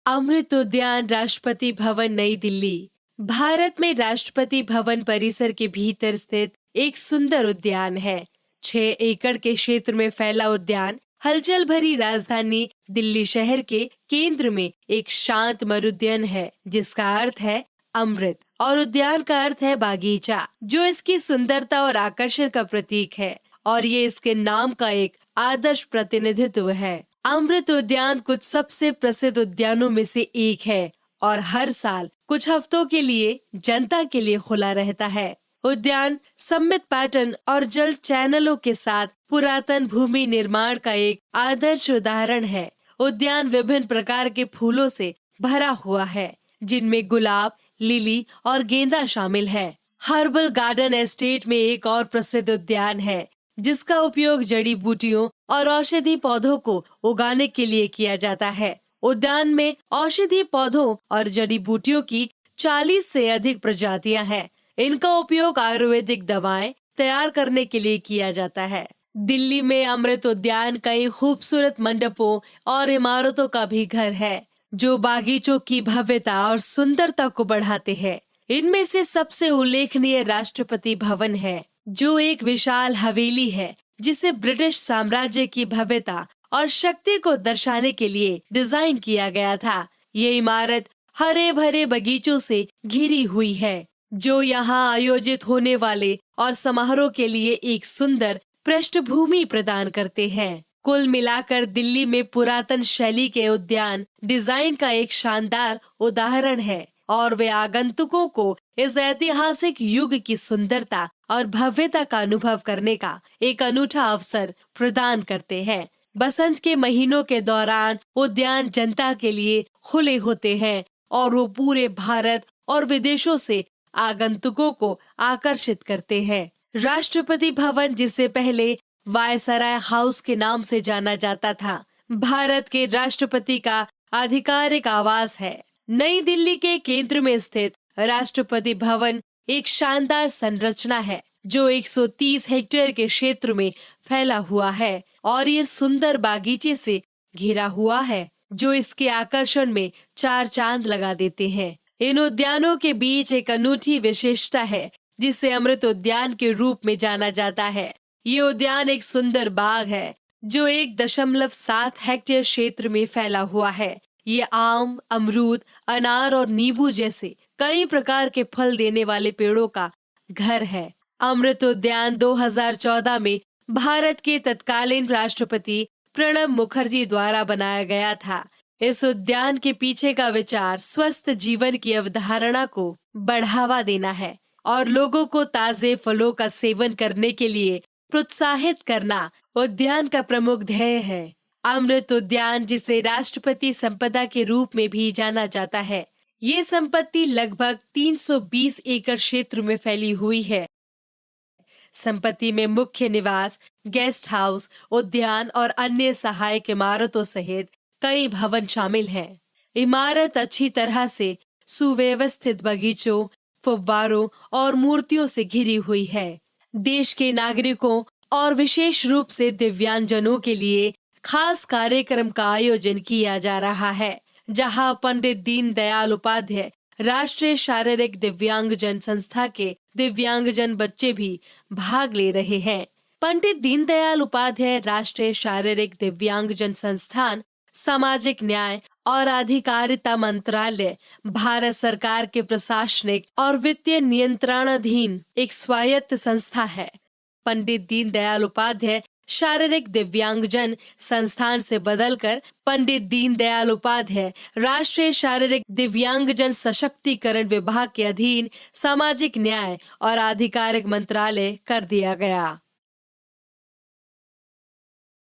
अमृत उद्यान राष्ट्रपति भवन नई दिल्ली भारत में राष्ट्रपति भवन परिसर के भीतर स्थित एक सुंदर उद्यान है। 6 एकड़ के क्षेत्र में फैला उद्यान हलचल भरी राजधानी दिल्ली शहर के केंद्र में एक शांत मरुद्यान है, जिसका अर्थ है अमृत, और उद्यान का अर्थ है बागीचा, जो इसकी सुंदरता और आकर्षण का प्रतीक है और ये इसके नाम का एक आदर्श प्रतिनिधित्व है। अमृत उद्यान कुछ सबसे प्रसिद्ध उद्यानों में से एक है और हर साल कुछ हफ्तों के लिए जनता के लिए खुला रहता है। उद्यान सममित पैटर्न और जल चैनलों के साथ पुरातन भूमि निर्माण का एक आदर्श उदाहरण है। उद्यान विभिन्न प्रकार के फूलों से भरा हुआ है, जिनमें गुलाब, लिली और गेंदा शामिल है। हर्बल गार्डन एस्टेट में एक और प्रसिद्ध उद्यान है, जिसका उपयोग जड़ी बूटियों और औषधि पौधों को उगाने के लिए किया जाता है। उद्यान में औषधि पौधों और जड़ी बूटियों की 40 से अधिक प्रजातियां हैं। इनका उपयोग आयुर्वेदिक दवाएं तैयार करने के लिए किया जाता है। दिल्ली में अमृत उद्यान कई खूबसूरत मंडपों और इमारतों का भी घर है, जो बागीचों की भव्यता और सुंदरता को बढ़ाते हैं। इनमें से सबसे उल्लेखनीय राष्ट्रपति भवन है, जो एक विशाल हवेली है, जिसे ब्रिटिश साम्राज्य की भव्यता और शक्ति को दर्शाने के लिए डिजाइन किया गया था। ये इमारत हरे भरे बगीचों से घिरी हुई है, जो यहाँ आयोजित होने वाले और समारोह के लिए एक सुंदर पृष्ठभूमि प्रदान करते हैं। कुल मिलाकर दिल्ली में पुरातन शैली के उद्यान डिजाइन का एक शानदार उदाहरण है और वे आगंतुकों को इस ऐतिहासिक युग की सुंदरता और भव्यता का अनुभव करने का एक अनूठा अवसर प्रदान करते हैं। बसंत के महीनों के दौरान उद्यान जनता के लिए खुले होते हैं और वो पूरे भारत और विदेशों से आगंतुकों को आकर्षित करते हैं। राष्ट्रपति भवन, जिसे पहले वायसराय हाउस के नाम से जाना जाता था, भारत के राष्ट्रपति का आधिकारिक आवास है। नई दिल्ली के केंद्र में स्थित राष्ट्रपति भवन एक शानदार संरचना है, जो 130 हेक्टेयर के क्षेत्र में फैला हुआ है और ये सुंदर बागीचे से घिरा हुआ है, जो इसके आकर्षण में 4 चांद लगा देते हैं। इन उद्यानों के बीच एक अनूठी विशेषता है, जिसे अमृत उद्यान के रूप में जाना जाता है। ये उद्यान एक सुंदर बाग है, जो 1.7 हेक्टेयर क्षेत्र में फैला हुआ है। ये आम, अमरूद, अनार और नींबू जैसे कई प्रकार के फल देने वाले पेड़ों का घर है। अमृत उद्यान 2014 में भारत के तत्कालीन राष्ट्रपति प्रणब मुखर्जी द्वारा बनाया गया था। इस उद्यान के पीछे का विचार स्वस्थ जीवन की अवधारणा को बढ़ावा देना है और लोगों को ताजे फलों का सेवन करने के लिए प्रोत्साहित करना उद्यान का प्रमुख ध्येय है। अमृत उद्यान, जिसे राष्ट्रपति संपदा के रूप में भी जाना जाता है, ये संपत्ति लगभग 320 एकड़ क्षेत्र में फैली हुई है। संपत्ति में मुख्य निवास, गेस्ट हाउस, उद्यान और अन्य सहायक इमारतों सहित कई भवन शामिल हैं। इमारत अच्छी तरह से सुव्यवस्थित बगीचों, फव्वारों और मूर्तियों से घिरी हुई है। देश के नागरिकों और विशेष रूप से दिव्यांगजनों के लिए खास कार्यक्रम का आयोजन किया जा रहा है, जहां पंडित दीनदयाल उपाध्याय राष्ट्रीय शारीरिक दिव्यांगजन संस्था के दिव्यांगजन बच्चे भी भाग ले रहे हैं। पंडित दीनदयाल उपाध्याय राष्ट्रीय शारीरिक दिव्यांगजन संस्थान सामाजिक न्याय और अधिकारिता मंत्रालय, भारत सरकार के प्रशासनिक और वित्तीय नियंत्रणाधीन एक स्वायत्त संस्था है। पंडित दीनदयाल उपाध्याय शारीरिक दिव्यांगजन संस्थान से बदलकर पंडित दीनदयाल उपाध्याय राष्ट्रीय शारीरिक दिव्यांगजन सशक्तिकरण विभाग के अधीन सामाजिक न्याय और आधिकारिक मंत्रालय कर दिया गया।